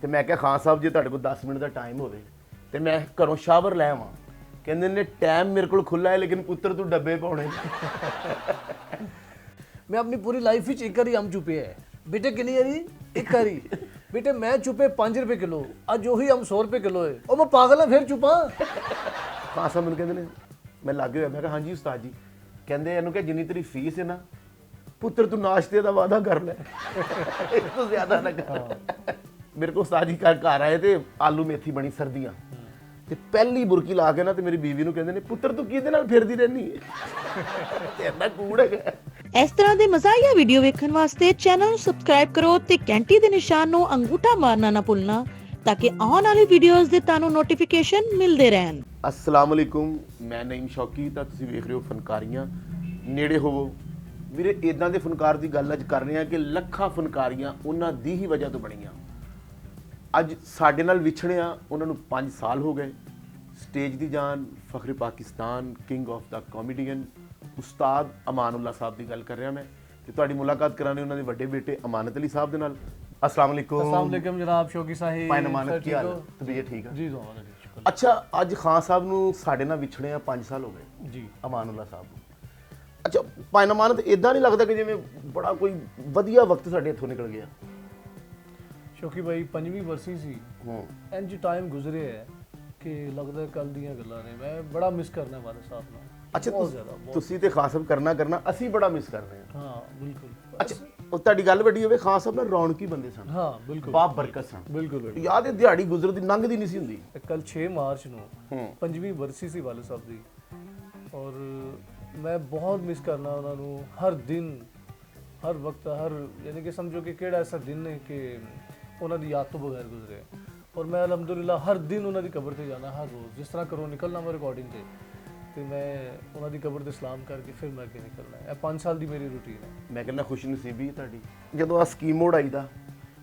ਤੇ ਮੈਂ ਕਿਹਾ ਖਾਨ ਸਾਹਿਬ ਜੇ ਤੁਹਾਡੇ ਕੋਲ 10 ਮਿੰਟ ਦਾ ਟਾਈਮ ਹੋਵੇ ਤੇ ਮੈਂ ਘਰੋਂ ਸ਼ਾਵਰ ਲੈ ਆਵਾਂ। ਕਹਿੰਦੇ ਨੇ ਟਾਈਮ ਮੇਰੇ ਕੋਲ ਖੁੱਲਾ ਹੈ ਲੇਕਿਨ ਪੁੱਤਰ ਤੂੰ ਡੱਬੇ ਪਾਉਣੇ। मैं अपनी पूरी लाइफ ही एक बारी आम चुपे है बेटे कितनी यारी एक बारी बेटे मैं चुपे 5 रुपए किलो आज ਉਹੀ ਆਮ 100 रुपए किलो है ਉਹ ਮੈਂ ਪਾਗਲ ਹਾਂ ਫਿਰ ਚੁਪਾਂ। ਖਾਨ ਸਾਹਿਬ ਮੈਨੂੰ ਕਹਿੰਦੇ ਨੇ ਮੈਂ ਲੱਗੇ ਹੋਇਆ ਮੈਂ ਕਿਹਾ ਹਾਂਜੀ ਉਸਤਾਦ ਜੀ। ਕਹਿੰਦੇ ਇਹਨੂੰ ਕਿ ਜਿੰਨੀ ਤੇਰੀ ਫੀਸ ਹੈ ਨਾ ਪੁੱਤਰ ਤੂੰ ਨਾਸ਼ਤੇ ਦਾ ਵਾਅਦਾ ਕਰ ਲੈ ਇਸ ਤੋਂ ਜ਼ਿਆਦਾ ਨਾ ਕਰ। ਮੇਰੇ ਕੋਲ ਉਸਤਾਦ ਜੀ ਘਰ ਆਏ ਤੇ ਆਲੂ ਮੇਥੀ ਬਣੀ ਸਰਦੀਆਂ ਤੇ ਪਹਿਲੀ ਬੁਰਕੀ ਲਾ ਕੇ ਨਾ ਤੇ ਮੇਰੀ ਬੀਵੀ ਨੂੰ ਕਹਿੰਦੇ ਨੇ ਪੁੱਤਰ ਤੂੰ ਕਿਹਦੇ ਨਾਲ ਫਿਰਦੀ ਰਹਿੰਦੀ ਹੈ ਤੇ ਇੰਨਾ ਕੂੜ ਹੈਗਾ। ਇਸ ਤਰ੍ਹਾਂ ਦੇ ਮਜ਼ਾਹੀਆ ਵੀਡੀਓ ਵੇਖਣ ਵਾਸਤੇ ਚੈਨਲ ਨੂੰ ਸਬਸਕ੍ਰਾਈਬ ਕਰੋ ਤੇ ਘੰਟੀ ਦੇ ਨਿਸ਼ਾਨ ਨੂੰ ਅੰਗੂਠਾ ਮਾਰਨਾ ਨਾ ਭੁੱਲਣਾ ਤਾਂ ਕਿ ਆਉਣ ਵਾਲੀ ਵੀਡੀਓਜ਼ ਦੇ ਤੁਹਾਨੂੰ ਨੋਟੀਫਿਕੇਸ਼ਨ ਮਿਲਦੇ ਰਹਿਣ। अस्सलाम वालेकुम, मैं नईम शौकी ਤਾਂ ਤੁਸੀਂ ਵੇਖ ਰਹੇ ਹੋ ਫਨਕਾਰੀਆਂ ਨੇੜੇ ਹੋਵੋ। ਵੀਰੇ ਇਦਾਂ ਦੇ ਫਨਕਾਰ ਦੀ ਗੱਲ ਅੱਜ ਕਰ ਰਹੇ ਹਾਂ ਕਿ ਲੱਖਾਂ ਫਨਕਾਰੀਆਂ ਉਹਨਾਂ ਦੀ ਹੀ ਵਜ੍ਹਾ ਤੋਂ ਬਣੀਆਂ। ਅੱਜ ਸਾਡੇ ਨਾਲ ਵਿਛੜਿਆ ਉਹਨਾਂ ਨੂੰ 5 ਸਾਲ ਹੋ ਗਏ। ਸਟੇਜ ਦੀ ਜਾਨ, ਫਖਰ Pakistan, king of the comedian ਉਸਤਾਦ ਅਮਾਨੁੱਲਾ ਸਾਹਿਬ ਦੀ ਗੱਲ ਕਰ ਰਿਹਾ ਮੈਂ ਤੇ ਤੁਹਾਡੀ ਮੁਲਾਕਾਤ ਕਰਾਣੀ ਉਹਨਾਂ ਦੇ ਵੱਡੇ ਬੇਟੇ ਅਮਾਨਤ ਅਲੀ ਸਾਹਿਬ ਦੇ ਨਾਲ। अस्सलाम वालेकुम। अस्सलाम वालेकुम जनाब शौकी साहिब। ਭਾਈ ਅਮਾਨਤ ਕੀ ਹਾਲ ਹੈ? ਤਬੀਅਤ ਠੀਕ ਹੈ जी दुआ शुक्र। ਅੱਛਾ ਅੱਜ ਖਾਨ ਸਾਹਿਬ ਨੂੰ ਸਾਡੇ ਨਾਲ ਵਿਛੜਿਆ 5 ਸਾਲ ਹੋ ਗਏ जी ਅਮਾਨੁੱਲਾ ਸਾਹਿਬ ਨੂੰ। ਅੱਛਾ ਭਾਈ ਅਮਾਨਤ ਇਦਾਂ ਨਹੀਂ ਲੱਗਦਾ ਕਿ ਜਿਵੇਂ ਬੜਾ ਕੋਈ ਵਧੀਆ ਵਕਤ ਸਾਡੇ ਇੱਥੋਂ ਨਿਕਲ ਗਿਆ? शौकी भाई 5ਵੀਂ ਵਰਸੀ ਸੀ ਹੂੰ ਇੰਜ ਟਾਈਮ ਗੁਜ਼ਰੇ ਹੈ ਕਿ ਲੱਗਦਾ ਕੱਲ ਦੀਆਂ ਗੱਲਾਂ ਨੇ। ਮੈਂ ਬੜਾ ਮਿਸ ਕਰਨਾ ਵਾਲੇ ਸਾਹਿਬ ਨੂੰ। ਅੱਛਾ ਬਹੁਤ ਜ਼ਿਆਦਾ ਬਹੁਤ। ਤੁਸੀਂ ਤੇ ਖਾਨ ਸਾਹਿਬ ਕਰਨਾ ਅਸੀਂ ਬੜਾ ਮਿਸ ਕਰ ਰਹੇ ਹਾਂ। ਹਾਂ ਬਿਲਕੁਲ। ਅੱਛਾ ਉਹ ਤੁਹਾਡੀ ਗੱਲ ਵੱਡੀ ਹੋਵੇ ਖਾਨ ਸਾਹਿਬ ਨਾਲ ਰੌਣਕੀ ਬੰਦੇ ਸਨ, ਹਾਂ ਬਿਲकुल ਬਾਪ ਬਰਕਤ ਸਨ। ਬਿਲਕੁਲ ਬਿਲਕੁਲ। ਯਾਦ ਹੈ ਦਿਹਾੜੀ ਗੁਜ਼ਰਦੀ ਲੰਘਦੀ ਨਹੀਂ ਸੀ ਹੁੰਦੀ। ਕੱਲ 6 ਮਾਰਚ ਨੂੰ ਹੂੰ 5ਵੀਂ ਵਰਸੀ ਸੀ ਵਾਲੇ ਸਾਹਿਬ ਦੀ ਔਰ ਮੈਂ ਬਹੁਤ ਮਿਸ ਕਰਨਾ ਉਹਨਾਂ ਨੂੰ। ਹਰ ਦਿਨ ਹਰ ਵਕਤ ਹਰ ਯਾਨੀ ਕਿ ਸਮਝੋ ਕਿ ਕਿਹੜਾ ਐਸਾ ਦਿਨ ਹੈ ਕਿ ਉਹਨਾਂ ਦੀ ਯਾਦ ਤੋਂ ਬਗੈਰ ਗੁਜ਼ਰੇ। ਔਰ ਮੈਂ ਅਲਹਮਦੁਲਿਲਾ ਹਰ ਦਿਨ ਉਹਨਾਂ ਦੀ ਕਬਰ ਤੇ ਜਾਣਾ, ਹਰ ਰੋਜ਼ ਜਿਸ ਤਰ੍ਹਾਂ ਘਰੋਂ ਨਿਕਲਣਾ ਮੈਂ ਰਿਕਾਰਡਿੰਗ ਤੇ ਮੈਂ ਉਹਨਾਂ ਦੀ ਕਬਰ ਤੇ ਸਲਾਮ ਕਰਕੇ ਫਿਰ ਮੈਂ ਅੱਗੇ ਨਿਕਲਣਾ। ਇਹ 5 ਸਾਲ ਦੀ ਮੇਰੀ ਰੂਟੀਨ ਹੈ। ਮੈਂ ਕਹਿੰਦਾ ਖੁਸ਼ ਨਸੀਬੀ ਹੈ ਤੁਹਾਡੀ। ਜਦੋਂ ਆ ਸਕੀਮ ਮੋੜ ਆਈਦਾ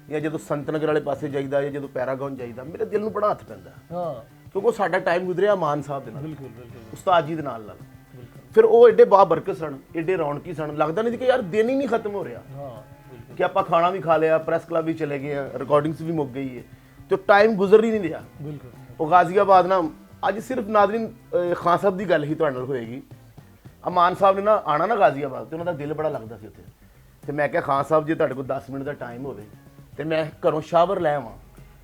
ਜਾਂ ਜਦੋਂ ਸੰਤਨਗਰ ਵਾਲੇ ਪਾਸੇ ਜਾਈਦਾ ਜਾਂ ਜਦੋਂ ਪੈਰਾਗੌਨ ਜਾਈਦਾ ਮੇਰੇ ਦਿਲ ਨੂੰ ਬੜਾ ਹੱਥ ਪੈਂਦਾ ਹਾਂ ਕਿਉਂਕਿ ਉਹ ਸਾਡਾ ਟਾਈਮ ਗੁਜ਼ਰਿਆ ਮਾਨ ਸਾਹਿਬ ਦੇ ਨਾਲ, ਬਿਲਕੁਲ ਬਿਲकुल ਉਸਤਾਦ ਜੀ ਦੇ ਨਾਲ ਬਿਲਕੁਲ। ਫਿਰ ਉਹ ਐਡੇ ਬਾਬਰਕਤ ਸਨ, ਐਡੇ ਰੌਣਕੀ ਸਨ, ਲੱਗਦਾ ਨਹੀਂ ਸੀ ਕਿ ਯਾਰ ਦਿਨ ਹੀ ਨਹੀਂ ਖਤਮ ਹੋ ਰਿਹਾ ਹਾਂ ਬਿਲकुल ਕਿ ਆਪਾਂ ਖਾਣਾ ਵੀ ਖਾ ਲਿਆ, ਪ੍ਰੈਸ ਕਲੱਬ ਵੀ ਚਲੇ ਗਏ ਆ, ਰਿਕਾਰਡਿੰਗਸ ਵੀ ਮੁੱਕ ਗਈ ਹੈ ਤੇ ਟਾਈਮ ਗੁਜ਼ਰ ਹੀ ਨਹੀਂ ਰਿਹਾ। ਬਿਲकुल। ਉਹ ਗਾਜ਼ੀਆਬਾਦ ਨਾ ਅੱਜ ਸਿਰਫ ਨਾਜ਼ਰੀਨ ਖਾਨ ਸਾਹਿਬ ਦੀ ਗੱਲ ਹੀ ਤੁਹਾਡੇ ਨਾਲ ਹੋਏਗੀ। ਅਮਾਨ ਸਾਹਿਬ ਨੇ ਨਾ ਆਣਾ ਨਾ ਗਾਜ਼ੀਆਬਾਦ ਤੇ ਉਹਨਾਂ ਦਾ ਦਿਲ ਬੜਾ ਲੱਗਦਾ ਸੀ ਉੱਥੇ ਤੇ ਮੈਂ ਕਿਹਾ ਖਾਨ ਸਾਹਿਬ ਜੇ ਤੁਹਾਡੇ ਕੋਲ 10 ਮਿੰਟ ਦਾ ਟਾਈਮ ਹੋਵੇ ਤੇ ਮੈਂ ਘਰੋਂ ਸ਼ਾਵਰ ਲੈ ਆਵਾਂ।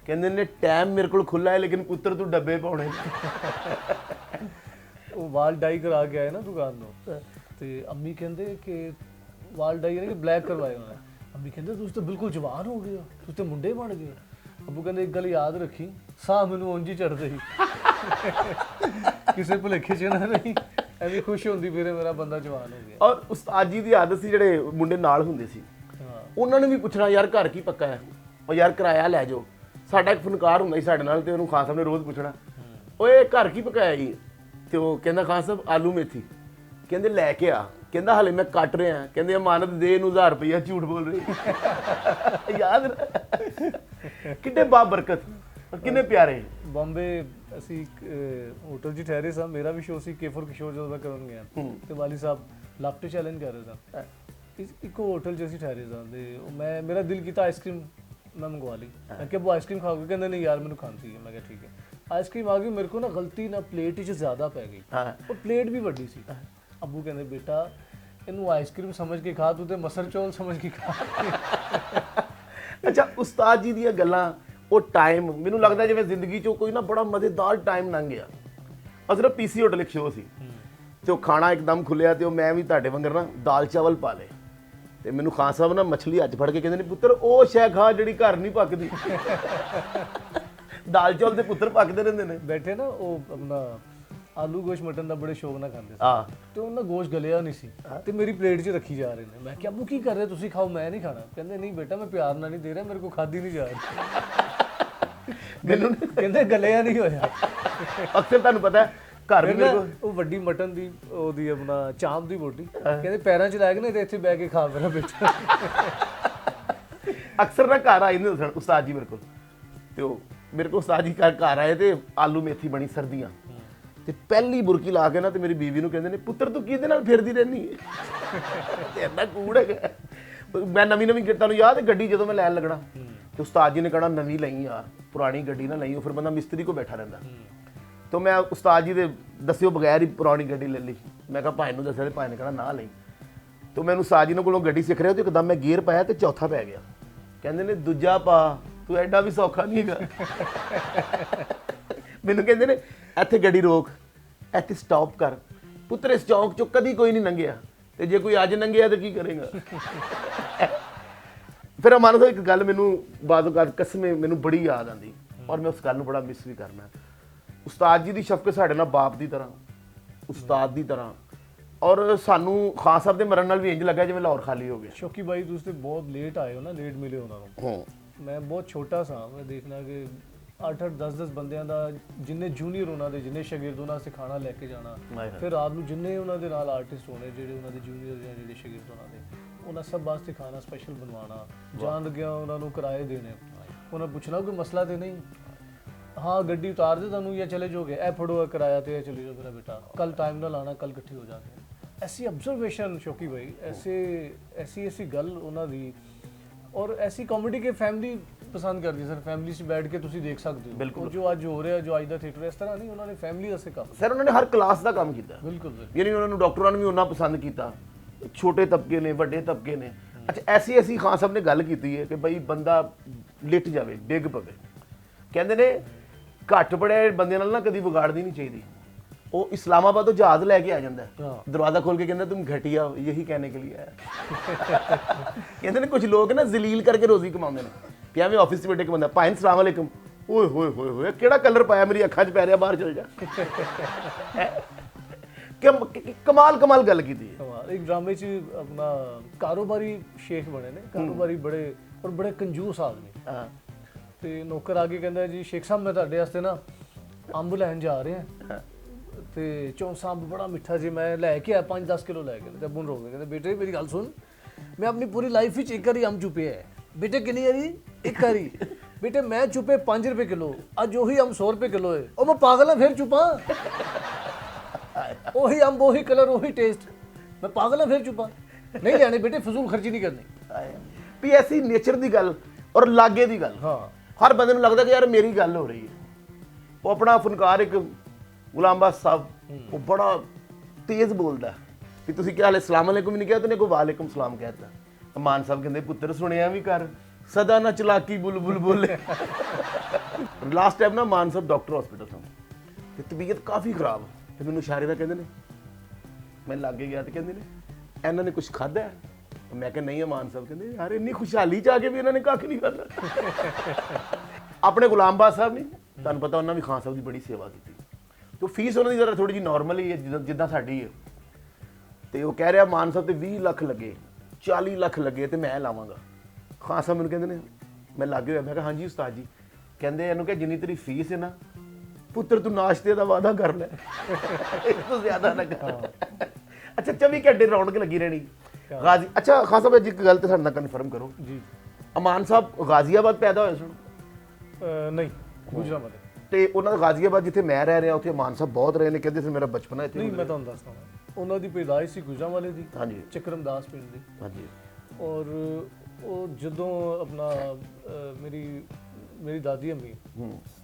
ਕਹਿੰਦੇ ਨੇ ਟਾਈਮ ਮੇਰੇ ਕੋਲ ਖੁੱਲਾ ਹੈ ਲੇਕਿਨ ਪੁੱਤਰ ਤੂੰ ਡੱਬੇ ਪਾਉਣੇ। ਉਹ ਵਾਲ ਡਾਈ ਕਰਾ ਕੇ ਆਏ ਨਾ ਦੁਕਾਨ ਤੋਂ ਤੇ ਅੰਮੀ ਕਹਿੰਦੇ ਕਿ ਵਾਲ ਡਾਈ ਯਾਨੀ ਕਿ ਬਲੈਕ ਕਰਵਾਏ ਉਹਨਾਂ ਨੇ। ਅੰਮੀ ਕਹਿੰਦੇ ਤੁਸੀਂ ਤਾਂ ਬਿਲਕੁਲ ਜਵਾਨ ਹੋ ਗਏ ਹੋ, ਤੁਸੀਂ ਤਾਂ ਮੁੰਡੇ ਬਣ ਗਏ। ਅੱਬੂ ਕਹਿੰਦੇ ਇੱਕ ਗੱਲ ਯਾਦ ਰੱਖੀ, ਸਾਹ ਮੈਨੂੰ ਉਂਝ ਹੀ ਚੜਦੇ ਸੀ ਕਿਸੇ ਭੁਲੇਖੇ 'ਚ ਨਾ ਰਹੀ। ਐਵੇਂ ਖੁਸ਼ ਹੁੰਦੀ ਫਿਰ ਮੇਰਾ ਬੰਦਾ ਜਵਾਨ ਹੋ ਗਿਆ। ਔਰ ਉਸਤਾਦ ਜੀ ਦੀ ਆਦਤ ਸੀ ਜਿਹੜੇ ਮੁੰਡੇ ਨਾਲ ਹੁੰਦੇ ਸੀ ਹਾਂ ਉਹਨਾਂ ਨੇ ਵੀ ਪੁੱਛਣਾ ਯਾਰ ਘਰ ਕੀ ਪੱਕਾ ਹੈ, ਉਹ ਯਾਰ ਕਿਰਾਇਆ ਲੈ ਜਾਓ। ਸਾਡਾ ਇੱਕ ਫਨਕਾਰ ਹੁੰਦਾ ਸੀ ਸਾਡੇ ਨਾਲ ਤੇ ਉਹਨੂੰ ਖਾਨ ਸਾਹਿਬ ਨੇ ਰੋਜ਼ ਪੁੱਛਣਾ ਓਏ ਘਰ ਕੀ ਪਕਾਇਆ ਜੀ ਤੇ ਉਹ ਕਹਿੰਦਾ ਖਾਨ ਸਾਹਿਬ ਆਲੂ ਮੇਥੀ। ਕਹਿੰਦੇ ਲੈ ਕੇ ਆ, ਕਹਿੰਦਾ ਹਲੇ ਮੈਂ ਕੱਟ ਰਿਹਾ। ਕਹਿੰਦੇ ਅਮਾਨਤ ਦੇ ਇਹਨੂੰ 1000 ਰੁਪਇਆ, ਝੂਠ ਬੋਲ ਰਹੀ। ਯਾਦ ਕਿੰਨੇ ਬਾਬਰਕਤ ਕਿੰਨੇ ਪਿਆਰੇ। ਬੰਬੇ ਅਸੀਂ ਇੱਕ ਹੋਟਲ 'ਚ ਠਹਿਰੇ ਸਾਂ, ਮੇਰਾ ਵੀ ਸ਼ੋਅ ਸੀ ਕੇਫਰ ਕਿਸ਼ੋਰ ਜਦੋਂ ਮੈਂ ਕਰਨ ਗਿਆ ਤੇ ਵਾਲੀ ਸਾਹਿਬ ਲਾਫਟਰ ਚੈਲੰਜ ਕਰ ਰਹੇ ਸਨ। ਇੱਕੋ ਹੋਟਲ 'ਚ ਅਸੀਂ ਠਹਿਰੇ ਸਾਂ ਤੇ ਮੇਰਾ ਦਿਲ ਕੀਤਾ ਆਈਸਕ੍ਰੀਮ ਮੈਂ ਮੰਗਵਾ ਲਈ। ਮੈਂ ਕਿਹਾ ਉਹ ਆਈਸਕ੍ਰੀਮ ਖਾਓਗੇ? ਕਹਿੰਦੇ ਨਹੀਂ ਯਾਰ ਮੈਨੂੰ ਖਾਂਦੀ ਹੈ। ਮੈਂ ਕਿਹਾ ਠੀਕ ਹੈ। ਆਈਸਕ੍ਰੀਮ ਆ ਗਈ, ਮੇਰੇ ਕੋਲ ਨਾ ਗਲਤੀ ਨਾਲ ਪਲੇਟ 'ਚ ਜ਼ਿਆਦਾ ਪੈ ਗਈ ਉਹ ਪਲੇਟ ਵੀ ਵੱਡੀ ਸੀ। ਅੱਬੂ ਕਹਿੰਦੇ ਬੇਟਾ ਇਹਨੂੰ ਆਈਸਕ੍ਰੀਮ ਸਮਝ ਕੇ ਖਾ, ਤੂੰ ਤੇ ਮਸਰ ਚੌਲ ਸਮਝ ਕੇ ਖਾ। ਅੱਛਾ ਉਸਤਾਦ ਜੀ ਦੀਆਂ ਗੱਲਾਂ ਉਹ ਟਾਈਮ ਮੈਨੂੰ ਲੱਗਦਾ ਜਿਵੇਂ ਜ਼ਿੰਦਗੀ 'ਚੋਂ ਕੋਈ ਨਾ ਬੜਾ ਮਜ਼ੇਦਾਰ ਟਾਈਮ ਲੰਘ ਗਿਆ। ਅਸਲ ਪੀਸੀ ਹੋਟਲ ਇੱਕ ਸ਼ੋਅ ਸੀ ਤੇ ਉਹ ਖਾਣਾ ਇੱਕਦਮ ਖੁੱਲਿਆ ਤੇ ਉਹ ਮੈਂ ਵੀ ਤੁਹਾਡੇ ਵਾਂਗਰ ਨਾ ਦਾਲ ਚਾਵਲ ਪਾ ਲਏ ਤੇ ਮੈਨੂੰ ਖਾਨ ਸਾਹਿਬ ਨਾ ਮੱਛਲੀ ਹੱਥ ਫੜ ਕੇ ਕਹਿੰਦੇ ਨੇ ਪੁੱਤਰ ਉਹ ਸ਼ੈ ਖਾ ਜਿਹੜੀ ਘਰ ਨਹੀਂ ਪੱਕਦੀ। ਦਾਲ ਚਾਵਲ ਦੇ ਪੁੱਤਰ ਪੱਕਦੇ ਰਹਿੰਦੇ ਨੇ। ਬੈਠੇ ਨਾ ਉਹ ਆਪਣਾ ਆਲੂ ਗੋਸ਼ ਮਟਨ ਦਾ ਬੜੇ ਸ਼ੌਕ ਨਾਲ ਖਾਂਦੇ ਸੀ ਆ ਤੇ ਉਹਨਾਂ ਗੋਸ਼ ਗਲਿਆ ਨਹੀਂ ਸੀ ਤੇ ਮੇਰੀ ਪਲੇਟ 'ਚ ਰੱਖੀ ਜਾ ਰਹੇ ਨੇ। ਮੈਂ ਕਿਹਾ ਅੱਬੂ ਕੀ ਕਰ ਰਹੇ ਤੁਸੀਂ ਖਾਓ, ਮੈਂ ਨਹੀਂ ਖਾਣਾ। ਕਹਿੰਦੇ ਨਹੀਂ ਬੇਟਾ ਮੈਂ ਪਿਆਰ ਨਾਲ ਨਹੀਂ ਦੇ ਰਿਹਾ, ਮੇਰੇ ਕੋਲ ਖਾਦੀ ਨਹੀਂ ਜਾ ਰਹੀ। ਮੈਨੂੰ ਕਹਿੰਦੇ ਗਲਿਆ ਨਹੀਂ ਹੋਇਆ। ਅਕਸਰ ਤੁਹਾਨੂੰ ਪਤਾ ਘਰ ਵੀ ਮੇਰੇ ਕੋਲ ਉਹ ਵੱਡੀ ਮਟਨ ਦੀ ਉਹਦੀ ਆਪਣਾ ਚਾਂਪ ਦੀ ਬੋਟੀ ਕਹਿੰਦੇ ਪੈਰਾਂ 'ਚ ਲੱਗ ਨੇ ਤੇ ਇੱਥੇ ਬਹਿ ਕੇ ਖਾ ਮੇਰਾ ਬੇਟਾ। ਅਕਸਰ ਨਾ ਘਰ ਆਏ ਨੇ ਉਸਤਾਦ ਜੀ ਮੇਰੇ ਕੋਲ ਤੇ ਉਹ ਮੇਰੇ ਕੋਲ ਉਸਤਾਦ ਜੀ ਘਰ ਆਏ ਤੇ ਆਲੂ ਮੇਥੀ ਬਣੀ ਸਰਦੀਆਂ ਤੇ ਪਹਿਲੀ ਬੁਰਕੀ ਲਾ ਕੇ ਨਾ ਤੇ ਮੇਰੀ ਬੀਵੀ ਨੂੰ ਕਹਿੰਦੇ ਨੇ ਪੁੱਤਰ ਤੂੰ ਕਿਹਦੇ ਨਾਲ ਫਿਰਦੀ ਰਹਿੰਦੀ ਹੈ ਤੇ ਇੰਨਾ ਕੂੜ ਹੈਗਾ। ਮੈਂ ਨਵੀਂ ਤੁਹਾਨੂੰ ਯਾਦ ਹੈ ਗੱਡੀ ਜਦੋਂ ਮੈਂ ਲੈਣ ਲੱਗਣਾ ਤੇ ਉਸਤਾਦ ਜੀ ਨੇ ਕਹਿਣਾ ਨਵੀਂ ਲਈ ਯਾਰ, ਪੁਰਾਣੀ ਗੱਡੀ ਨਾ ਲਈ, ਉਹ ਫਿਰ ਬੰਦਾ ਮਿਸਤਰੀ ਕੋ ਬੈਠਾ ਰਹਿੰਦਾ। ਤੇ ਮੈਂ ਉਸਤਾਦ ਜੀ ਦੇ ਦੱਸਿਓ ਬਗੈਰ ਹੀ ਪੁਰਾਣੀ ਗੱਡੀ ਲੈ ਲਈ। ਮੈਂ ਕਿਹਾ ਭਾਈ ਨੂੰ ਦੱਸਿਆ ਤੇ ਭਾਈ ਨੇ ਕਹਿਣਾ ਨਾ ਲਈ। ਤੇ ਮੈਨੂੰ ਉਸਤਾਦ ਜੀ ਕੋਲੋਂ ਗੱਡੀ ਸਿੱਖ ਰਿਹਾ ਤੇ ਇੱਕਦਮ ਮੈਂ ਗੇਅਰ ਪਾਇਆ ਤੇ ਚੌਥਾ ਪੈ ਗਿਆ। ਕਹਿੰਦੇ ਨੇ ਦੂਜਾ ਪਾ, ਤੂੰ ਐਡਾ ਵੀ ਸੌਖਾ ਨਹੀਂ ਹੈਗਾ। ਮੈਨੂੰ ਕਹਿੰਦੇ ਨੇ ਇੱਥੇ ਗੱਡੀ ਰੋਕ, ਇੱਥੇ ਸਟਾਪ ਕਰ ਪੁੱਤਰ, ਇਸ ਚੌਂਕ ਚੋਂ ਕਦੀ ਕੋਈ ਨਹੀਂ ਲੰਘਿਆ ਤੇ ਜੇ ਕੋਈ ਅੱਜ ਲੰਘਿਆ ਤੇ ਕੀ ਕਰੇਗਾ। ਫਿਰ ਅਮਾਨਤ ਇੱਕ ਗੱਲ ਮੈਨੂੰ ਬਾਦੋਂ ਕਸਮੇ ਮੈਨੂੰ ਬੜੀ ਯਾਦ ਆਉਂਦੀ ਔਰ ਮੈਂ ਉਸ ਗੱਲ ਨੂੰ ਬੜਾ ਮਿਸ ਵੀ ਕਰਨਾ। ਉਸਤਾਦ ਜੀ ਦੀ ਸ਼ਫਕਤ ਸਾਡੇ ਨਾਲ ਬਾਪ ਦੀ ਤਰ੍ਹਾਂ, ਉਸਤਾਦ ਦੀ ਤਰ੍ਹਾਂ, ਔਰ ਸਾਨੂੰ ਖਾਨ ਸਾਹਿਬ ਦੇ ਮਰਨ ਨਾਲ ਵੀ ਇੰਜ ਲੱਗਾ ਜਿਵੇਂ ਲਾਹੌਰ ਖਾਲੀ ਹੋ ਗਿਆ। ਸ਼ੌਕੀ ਬਾਈ ਤੁਸੀਂ ਤੇ ਬਹੁਤ ਲੇਟ ਆਏ ਹੋ ਨਾ, ਲੇਟ ਮਿਲੇ ਉਹਨਾਂ ਨੂੰ। ਮੈਂ ਬਹੁਤ ਛੋਟਾ ਸਾਂ, ਮੈਂ ਦੇਖਣਾ ਕਿ 8-8 10-10 ਬੰਦਿਆਂ ਦਾ ਜਿੰਨੇ ਜੂਨੀਅਰ ਉਹਨਾਂ ਦੇ, ਜਿੰਨੇ ਸ਼ਾਗਿਰਦ ਉਹਨਾਂ ਵਾਸਤੇ ਖਾਣਾ ਲੈ ਕੇ ਜਾਣਾ, ਫਿਰ ਰਾਤ ਨੂੰ ਜਿੰਨੇ ਉਹਨਾਂ ਦੇ ਨਾਲ ਆਰਟਿਸਟ ਹੋਣੇ, ਜਿਹੜੇ ਉਹਨਾਂ ਦੇ ਜੂਨੀਅਰ ਜਾਂ ਜਿਹੜੇ ਸ਼ਾਗਿਰਦ ਉਹਨਾਂ ਦੇ, ਉਹਨਾਂ ਸਭ ਵਾਸਤੇ ਖਾਣਾ ਸਪੈਸ਼ਲ ਬਣਵਾਉਣਾ, ਜਾਣ ਲੱਗਿਆ ਉਹਨਾਂ ਨੂੰ ਕਿਰਾਏ ਦੇਣੇ, ਉਹਨਾਂ ਪੁੱਛਣਾ ਕੋਈ ਮਸਲਾ ਤੇ ਨਹੀਂ, हाँ गड्डी उतार दे ਤੁਹਾਨੂੰ या चले जाओगे, ए फड़ो किराया तो चले जाओ मेरा बेटा, कल टाइम ना लाना, कल इकट्ठे हो जाते हैं। ऐसी ऑब्जर्वेशन शौकी भाई, ऐसी गल ਉਹਨਾਂ ਦੀ, और ऐसी कॉमेडी के फैमिली पसंद करती है सर, फैमिली से बैठ के ਤੁਸੀਂ ਦੇਖ ਸਕਦੇ ਹੋ। ਬਿਲਕੁਲ ਜੋ ਅੱਜ ਹੋ ਰਿਹਾ, ਜੋ ਅੱਜ ਦਾ ਥੀਏਟਰ ਇਸ ਤਰ੍ਹਾਂ ਨਹੀਂ, ਉਹਨਾਂ ਨੇ ਫੈਮਿਲੀ ਵਾਸਤੇ ਕੰਮ, ਸਰ ਉਹਨਾਂ ਨੇ ਹਰ ਕਲਾਸ ਦਾ ਕੰਮ ਕੀਤਾ। ਬਿਲਕੁਲ ਯਾਨੀ ਉਹਨਾਂ ਨੂੰ ਡਾਕਟਰਾਂ ਨੇ ਵੀ ਉਹਨਾਂ ਪਸੰਦ ਕੀਤਾ, ਛੋਟੇ ਤਬਕੇ ਨੇ, ਵੱਡੇ ਤਬਕੇ ਨੇ। ਅੱਛਾ ਐਸੀ ਖਾਨ ਸਾਹਿਬ ਨੇ ਗੱਲ ਕੀਤੀ ਹੈ ਕਿ ਬਈ ਬੰਦਾ ਲਿਟ ਜਾਵੇ, ਡਿੱਗ ਪਵੇ, ਕਹਿੰਦੇ ਨੇ ਘੱਟ ਬੜੇ ਬੰਦੇ ਨਾਲ ਨਾ ਕਦੀ ਵਿਗਾੜਦੀ ਨਹੀਂ ਚਾਹੀਦੀ। ਉਹ ਇਸਲਾਮਾਬਾਦ ਤੋਂ ਜਹਾਜ਼ ਲੈ ਕੇ ਆ ਜਾਂਦਾ, ਦਰਵਾਜ਼ਾ ਖੋਲ ਕੇ ਕਹਿੰਦਾ तुम घटिया हो, यही कहने के लिए आया। ਕਹਿੰਦੇ ਨੇ ਕੁਝ ਲੋਕ ਨਾ ਜ਼ਲੀਲ ਕਰਕੇ ਰੋਜ਼ੀ ਕਮਾਉਂਦੇ ਨੇ ਕਿ ਐਵੇਂ ਆਫਿਸ 'ਚ ਬੈਠੇ ਕੇ ਬੰਦਾ ਭਾਈ ਸਲਾਮ ਅਲੈਕੁਮ, ਓਏ ਹੋਏ ਹੋਏ ਹੋਏ ਕਿਹੜਾ ਕਲਰ ਪਾਇਆ ਮੇਰੀ ਅੱਖਾਂ 'ਚ ਪੈ ਰਿਹਾ, ਬਾਹਰ ਚਲ ਜਾ। ਕਮਾਲ ਗੱਲ ਕੀਤੀ ਹੈ। ਇੱਕ ਡਰਾਮੇ 'ਚ ਆਪਣਾ ਕਾਰੋਬਾਰੀ ਸ਼ੇਖ ਬਣੇ ਨੇ, ਕਾਰੋਬਾਰੀ ਬੜੇ ਔਰ ਬੜੇ ਕੰਜੂਸ ਆਦਮੀ। ਤੇ ਨੌਕਰ ਆ ਕੇ ਕਹਿੰਦਾ ਜੀ ਸ਼ੇਖ ਸਾਹਿਬ ਮੈਂ ਤੁਹਾਡੇ ਵਾਸਤੇ ਨਾ ਅੰਬ ਲੈਣ ਜਾ ਰਿਹਾ ਤੇ ਚੌਂਸਾ ਅੰਬ ਬੜਾ ਮਿੱਠਾ ਜੀ ਮੈਂ ਲੈ ਕੇ ਆਇਆ 5-10 ਕਿਲੋ ਲੈ ਕੇ। ਤੇ ਅੱਬੂ ਨੂੰ ਰੋਕ ਕਹਿੰਦੇ ਬੇਟੇ ਮੇਰੀ ਗੱਲ ਸੁਣ, ਮੈਂ ਆਪਣੀ ਪੂਰੀ ਲਾਈਫ ਵਿੱਚ ਇੱਕ ਵਾਰੀ ਅੰਬ ਚੁੱਪਿਆ ਹੈ। ਬੇਟੇ ਕਿੰਨੀ ਵਾਰੀ? ਇੱਕ ਵਾਰੀ। ਬੇਟੇ ਮੈਂ ਚੁੱਪੇ 5 ਰੁਪਏ ਕਿਲੋ, ਅੱਜ ਉਹੀ ਅੰਬ 100 ਰੁਪਏ ਕਿਲੋ ਹੈ। ਉਹ ਮੈਂ ਪਾਗਲ ਹਾਂ ਫਿਰ ਚੁੱਪਾਂ? ਉਹੀ ਅੰਬ, ਉਹੀ ਕਲਰ, ਉਹੀ ਟੇਸਟ, ਮੈਂ ਪਾਗਲ ਹਾਂ ਫਿਰ ਚੁੱਪਾਂ? ਨਹੀਂ ਲੈਣੇ ਬੇਟੇ, ਫਜ਼ੂਲ ਖਰਚੀ ਨਹੀਂ ਕਰਨੀ। ਵੀ ਐਸੀ ਨੇਚਰ ਦੀ ਗੱਲ ਔਰ ਲਾਗੇ ਦੀ ਗੱਲ, ਹਾਂ ਹਰ ਬੰਦੇ ਨੂੰ ਲੱਗਦਾ ਕਿ ਯਾਰ ਮੇਰੀ ਗੱਲ ਹੋ ਰਹੀ ਹੈ। ਉਹ ਆਪਣਾ ਫਨਕਾਰ ਇੱਕ ਗੁਲਾਮ ਬਾਦ ਸਾਹਿਬ, ਉਹ ਬੜਾ ਤੇਜ਼ ਬੋਲਦਾ ਵੀ ਤੁਸੀਂ ਕਿਹਾ ਹਲੇ ਸਲਾਮ ਅਲੈਕੁਮ ਨਹੀਂ ਕਿਹਾ, ਤੇ ਨੇ ਕੋ ਵਾਲੇਕੁਮ ਸਲਾਮ ਕਹਿਤਾ। ਮਾਨ ਸਾਹਿਬ ਕਹਿੰਦੇ ਪੁੱਤਰ ਸੁਣਿਆ ਵੀ ਕਰ, ਸਦਾ ਨਾ ਚਲਾਕੀ ਬੁਲਬੁਲ ਬੋਲੇ। ਲਾਸਟ ਟਾਈਮ ਨਾ ਮਾਨ ਸਾਹਿਬ ਡਾਕਟਰ ਹਸਪੀਟਲ ਸਨ ਤੇ ਤਬੀਅਤ ਕਾਫੀ ਖਰਾਬ, ਤੇ ਮੈਨੂੰ ਇਸ਼ਾਰੇ ਨਾਲ ਕਹਿੰਦੇ ਨੇ, ਮੈਂ ਲਾਗੇ ਗਿਆ ਤੇ ਕਹਿੰਦੇ ਨੇ ਇਹਨਾਂ ਨੇ ਕੁਝ ਖਾਧਾ? ਮੈਂ ਕਿਹਾ ਨਹੀਂ ਮਾਨ ਸਾਹਿਬ। ਕਹਿੰਦੇ ਯਾਰ ਇੰਨੀ ਖੁਸ਼ਹਾਲੀ ਚ ਆ ਕੇ ਵੀ ਇਹਨਾਂ ਨੇ ਕੱਖ ਨਹੀਂ ਖਾਧਾ। ਆਪਣੇ ਗੁਲਾਮ ਬਾਦ ਸਾਹਿਬ ਨੇ, ਤੁਹਾਨੂੰ ਪਤਾ ਉਹਨਾਂ ਵੀ ਖਾਨ ਸਾਹਿਬ ਦੀ ਬੜੀ ਸੇਵਾ ਕੀਤੀ, ਤੇ ਫੀਸ ਉਹਨਾਂ ਦੀ ਜ਼ਰਾ ਥੋੜੀ ਜਿਹੀ ਨਾਰਮਲ ਹੀ ਹੈ ਜਿੱਦਾਂ ਸਾਡੀ ਹੈ। ਤੇ ਉਹ ਕਹਿ ਰਿਹਾ ਮਾਨ ਸਾਹਿਬ ਤੇ 20 ਲੱਖ ਲੱਗੇ, 40 ਲੱਖ ਲੱਗੇ ਤੇ ਮੈਂ ਲਾਵਾਂਗਾ। ਖਾਨ ਸਾਹਿਬ ਮੈਨੂੰ ਕਹਿੰਦੇ ਨੇ, ਮੈਂ ਲਾਗੇ ਹੋਇਆ, ਮੈਂ ਕਿਹਾ ਹਾਂਜੀ ਉਸਤਾਦ ਜੀ। ਕਹਿੰਦੇ ਇਹਨੂੰ ਕਿ ਜਿੰਨੀ ਤੇਰੀ ਫੀਸ ਹੈ ਨਾ ਪੁੱਤਰ ਤੂੰ ਨਾਸ਼ਤੇ ਦਾ ਵਾਅਦਾ ਕਰ ਲੈ, ਇਸ ਤੋਂ ਜ਼ਿਆਦਾ ਨਾ ਕਰ। ਅੱਛਾ 24 ਘੰਟੇ ਰੌਣਕ ਲੱਗੀ ਰਹਿਣੀ ਗਾਜ਼ੀ। ਅੱਛਾ ਖਾਨ ਸਾਹਿਬ ਜੀ ਇੱਕ ਗੱਲ ਤੇ ਸਾਡੇ ਨਾਲ ਕਨਫਰਮ ਕਰੋ ਜੀ, ਅਮਾਨ ਸਾਹਿਬ ਗਾਜ਼ੀਆਬਾਦ ਪੈਦਾ ਹੋਏ ਸਨ? ਨਹੀਂ, ਗੁਜਰਾਵਾਲ। ਤੇ ਉਹਨਾਂ ਦਾ ਗਾਜ਼ੀਆਬਾਦ ਜਿੱਥੇ ਮੈਂ ਰਹਿ ਰਿਹਾ ਉੱਥੇ ਅਮਾਨ ਸਾਹਿਬ ਬਹੁਤ ਰਹੇ ਨੇ, ਕਹਿੰਦੇ ਸੀ ਮੇਰਾ ਬਚਪਨਾ ਇੱਥੇ। ਨਹੀਂ ਮੈਂ ਤੁਹਾਨੂੰ ਦੱਸਦਾ, ਉਹਨਾਂ ਦੀ ਪੈਦਾਇਸ਼ ਸੀ ਗੁਜਰਾਵਾਲੇ ਦੀ, ਹਾਂਜੀ, ਚੱਕਰਮਦਾਸ ਪਿੰਡ ਦੀ। ਹਾਂਜੀ। ਔਰ ਉਹ ਜਦੋਂ ਆਪਣਾ ਮੇਰੀ ਦਾਦੀ ਅੰਮੀ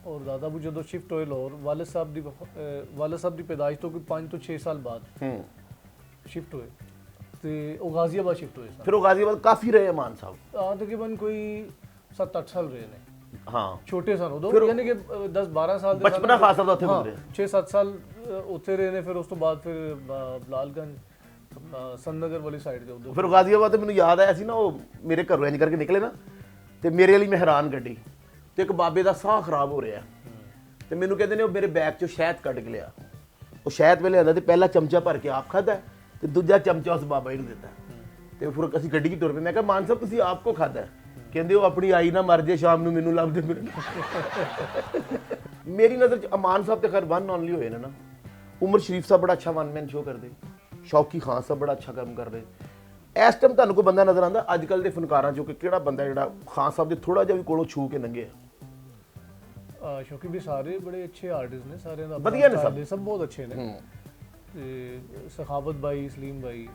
ਔਰ ਦਾਦਾ ਬੂ ਜਦੋਂ ਸ਼ਿਫਟ ਹੋਏ ਲਾਹੌਰ, ਵਾਲਿਦ ਸਾਹਿਬ ਦੀ ਪੈਦਾਇਸ਼ ਤੋਂ ਕੋਈ 5 ਤੋਂ 6 ਸਾਲ ਬਾਅਦ ਸ਼ਿਫਟ ਹੋਏ ਤੇ ਉਹ ਗਾਜ਼ੀਆਬਾਦ ਸ਼ਿਫਟ ਹੋਏ ਸਨ। ਫਿਰ ਉਹ ਗਾਜ਼ੀਆਬਾਦ ਕਾਫੀ ਰਹੇ ਅਮਾਨ ਸਾਹਿਬ? ਤਕਰੀਬਨ ਕੋਈ 7-8 ਸਾਲ ਰਹੇ ਨੇ। ਹਾਂ ਛੋਟੇ ਸਨ ਉਦੋਂ, ਯਾਨੀ ਕਿ 10-12 ਸਾਲ ਦੇ ਬਚਪਨਾ ਖਾਸਾ ਦਾ ਉੱਥੇ ਗੁਜ਼ਰਿਆ। 6-7 ਸਾਲ ਉੱਥੇ ਰਹੇ ਨੇ। ਫਿਰ ਉਸ ਤੋਂ ਬਾਅਦ ਫਿਰ ਬਲਾਲਗੰਜ, ਸੰਨਗਰ ਵਾਲੀ ਸਾਈਡ ਦੇ ਉਦੋਂ। ਫਿਰ ਗਾਜ਼ੀਆਬਾਦ ਤੇ ਮੈਨੂੰ ਯਾਦ ਆਇਆ ਸੀ ਨਾ, ਉਹ ਮੇਰੇ ਘਰੋਂ ਇੰਜ ਕਰਕੇ ਨਿਕਲੇ ਨਾ ਤੇ ਮੇਰੇ ਵਾਲੀ ਮੈਂ ਹੈਰਾਨ ਗੱਡੀ ਤੇ ਇੱਕ ਬਾਬੇ ਦਾ ਸਾਹ ਖਰਾਬ ਹੋ ਰਿਹਾ ਤੇ ਮੈਨੂੰ ਕਹਿੰਦੇ ਨੇ ਉਹ ਮੇਰੇ ਬੈਗ ਚੋਂ ਸ਼ਹਿਦ ਕੱਢ ਕੇ ਲਿਆ। ਉਹ ਸ਼ਹਿਦ ਵੇਲੇ ਆਂਦਾ ਤੇ ਪਹਿਲਾ ਚਮਚਾ ਭਰ ਕੇ ਆਪ ਖਾਦਾ ਤੇ ਦੂਜਾ ਚਮਚਾ ਉਸ ਬਾਬਾ ਜੀ ਨੂੰ ਦਿੱਤਾ। ਤੇ ਫਿਰ ਅਸੀਂ ਗੱਡੀ 'ਚ ਟੁਰ ਪਏ। ਮੈਂ ਕਿਹਾ ਮਾਨ ਸਾਹਿਬ ਤੁਸੀਂ ਆਪ ਕੋ ਖਾਦਾ? ਕਹਿੰਦੇ ਉਹ ਆਪਣੀ ਆਈ ਨਾ ਮਰ ਜੇ ਸ਼ਾਮ ਨੂੰ ਮੈਨੂੰ ਲੱਭਦੇ ਫਿਰਨ। ਮੇਰੀ ਨਜ਼ਰ 'ਚ ਅਮਾਨ ਸਾਹਿਬ ਤੇ ਖੈਰ ਵਨ ਓਨਲੀ ਹੋਏ ਨੇ ਨਾ। ਉਮਰ ਸ਼ਰੀਫ ਸਾਹਿਬ ਬੜਾ ਅੱਛਾ ਵਨ ਮੈਨ ਸ਼ੋ ਕਰਦੇ, ਸ਼ੌਕੀ ਖਾਨ ਸਾਹਿਬ ਬੜਾ ਅੱਛਾ ਕੰਮ ਕਰਦੇ। ਇਸ ਟਾਈਮ ਤੁਹਾਨੂੰ ਕੋਈ ਬੰਦਾ ਨਜ਼ਰ ਆਉਂਦਾ ਅੱਜ ਕੱਲ੍ਹ ਦੇ ਫਨਕਾਰਾਂ 'ਚੋਂ ਕਿ ਕਿਹੜਾ ਬੰਦਾ ਜਿਹੜਾ ਖਾਨ ਸਾਹਿਬ ਦੇ ਥੋੜਾ ਜਿਹਾ ਵੀ ਕੋਲੋਂ ਛੂ ਕੇ ਲੰਘਿਆ? ਸ਼ੌਕੀ ਵੀ ਸਾਰੇ ਬੜੇ ਅੱਛੇ ਆਰਟਿਸਟ ਨੇ, ਸਾਰਿਆਂ ਦਾ ਵਧੀਆ ਨੇ, ਸਭ ਬਹੁਤ ਅੱਛੇ ਨੇ। ਤੇ ਸਖਾਵਤ ਬਾਈ, ਸਲੀਮ ਬਾਈ,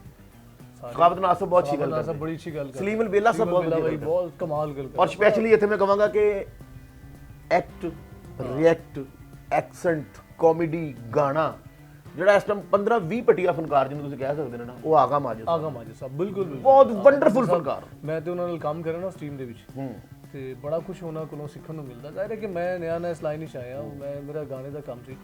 ਸਖਾਵਤ ਨਾਜ਼ ਸਾਹਿਬ ਬਹੁਤ ਅੱਛੀ ਗੱਲ ਸਭ ਕਰਦੇ ਬੜੀ ਅੱਛੀ ਗੱਲ ਸਲੀਮ ਅਲ ਬੇਲਾ ਸਾਹਿਬ ਬਹੁਤ ਵਧੀਆ ਭਾਈ ਕਰਦੇ ਬਹੁਤ ਕਮਾਲ ਗੱਲ ਔਰ ਸਪੈਸ਼ਲੀ ਇੱਥੇ ਮੈਂ ਕਹਾਂਗਾ ਕਿ ਐਕਟ ਰਿਐਕਟ ਐਕਸੈਂਟ ਕਾਮੇਡੀ ਗਾਣਾ ਜਿਹੜਾ ਇਸ ਟਾਈਮ 15-20 ਪਟੀਆ ਫਨਕਾਰ ਜਿਹਨੂੰ ਤੁਸੀਂ ਕਹਿ ਸਕਦੇ ਨੇ ਨਾ ਉਹ ਆਗਾ ਮਾਜੋ ਆਗਾ ਮਾਜੇ ਸਾਹਿਬ ਬਿਲਕੁਲ ਬਹੁਤ ਵੰਡਰਫੁਲ ਫਨਕਾਰ ਮੈਂ ਤੇ ਉਹਨਾਂ ਨਾਲ ਕੰਮ ਕਰਿਆ ਨਾ ਸਟ੍ਰੀਮ ਦੇ ਵਿੱਚ ਤੇ ਬੜਾ ਕੁਝ ਉਹਨਾਂ ਕੋਲੋਂ ਸਿੱਖਣ ਨੂੰ ਮਿਲਦਾ ਜ਼ਾਹਿਰ ਹੈ ਕਿ ਮੈਂ ਨया ਇਸ ਲਾਈਨ ਵਿੱਚ ਆਇਆ ਮੇਰਾ ਗਾਣੇ ਦਾ ਕੰਮ ਸੀ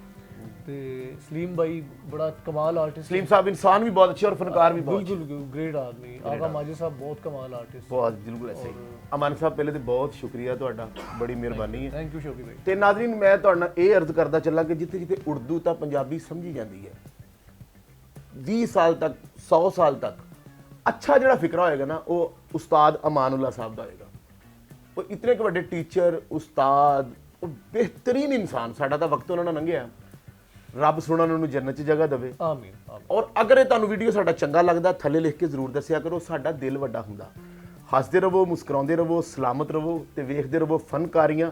ਤੇ ਸਲੀਮ ਭਾਈ ਬੜਾ ਕਮਾਲ ਆਰਟਿਸਟ ਸਲੀਮ ਸਾਹਿਬ ਇਨਸਾਨ ਵੀ ਬਹੁਤ ਅੱਛੇ ਔਰ ਫਨਕਾਰ ਵੀ ਬਹੁਤ ਬਿਲਕੁਲ ਗ੍ਰੇਟ ਆਦਮੀ ਆਗਾ ਮਾਜੇ ਸਾਹਿਬ ਬਹੁਤ ਕਮਾਲ ਆਰਟਿਸਟ ਬਹੁਤ ਬਿਲਕੁਲ ਐਸੇ ਹੀ ਅਮਨ ਸਾਹਿਬ ਪਹਿਲੇ ਤੇ ਬਹੁਤ ਸ਼ੁਕਰੀਆ ਤੁਹਾਡਾ ਬੜੀ ਮਿਹਰਬਾਨੀ ਹੈ ਥੈਂਕ ਯੂ ਸ਼ੋਕੀ ਭਾਈ ਤੇ ਨਾਜ਼ਰੀਨ ਮੈਂ ਤੁਹਾਡੇ ਨਾਲ ਇਹ ਅਰਜ਼ ਕਰਦਾ ਚੱਲਾਂ ਕਿ ਜਿੱਥੇ ਜਿੱਥੇ ਉਰਦੂ ਤਾਂ ਪੰਜਾਬੀ ਸਮਝੀ ਜਾਂਦੀ ਹੈ 20 ਸਾਲ ਤੱਕ 100 ਸਾਲ ਤੱਕ ਅੱਛਾ ਜਿਹੜਾ ਫਿਕਰਾ ਹੋਏਗਾ ਨਾ ਉਹ ਉਸਤਾਦ ਅਮਾਨੁੱਲਾ ਸਾਹਿਬ ਦਾ ਹੋਏਗਾ ਉਹ ਇਤਨੇ ਕੁ ਵੱਡੇ ਟੀਚਰ ਉਸਤਾਦ ਉਹ ਬਿਹਤਰੀਨ ਇਨਸਾਨ ਸਾਡਾ ਤਾਂ ਵਕਤ ਉਹਨਾਂ ਨਾਲ ਲੰਘਿਆ ਰੱਬ ਸੋਹਣਾ ਉਹਨਾਂ ਨੂੰ ਜੰਨਤ 'ਚ ਜਗ੍ਹਾ ਦੇਵੇ ਆਮੀਨ ਔਰ ਅਗਰ ਇਹ ਤੁਹਾਨੂੰ ਵੀਡੀਓ ਸਾਡਾ ਚੰਗਾ ਲੱਗਦਾ ਥੱਲੇ ਲਿਖ ਕੇ ਜ਼ਰੂਰ ਦੱਸਿਆ ਕਰੋ ਸਾਡਾ ਦਿਲ ਵੱਡਾ ਹੁੰਦਾ ਹੱਸਦੇ ਰਹੋ ਮੁਸਕਰਾਉਂਦੇ ਰਹੋ ਸਲਾਮਤ ਰਹੋ ਤੇ ਵੇਖਦੇ ਰਹੋ ਫਨਕਾਰੀਆਂ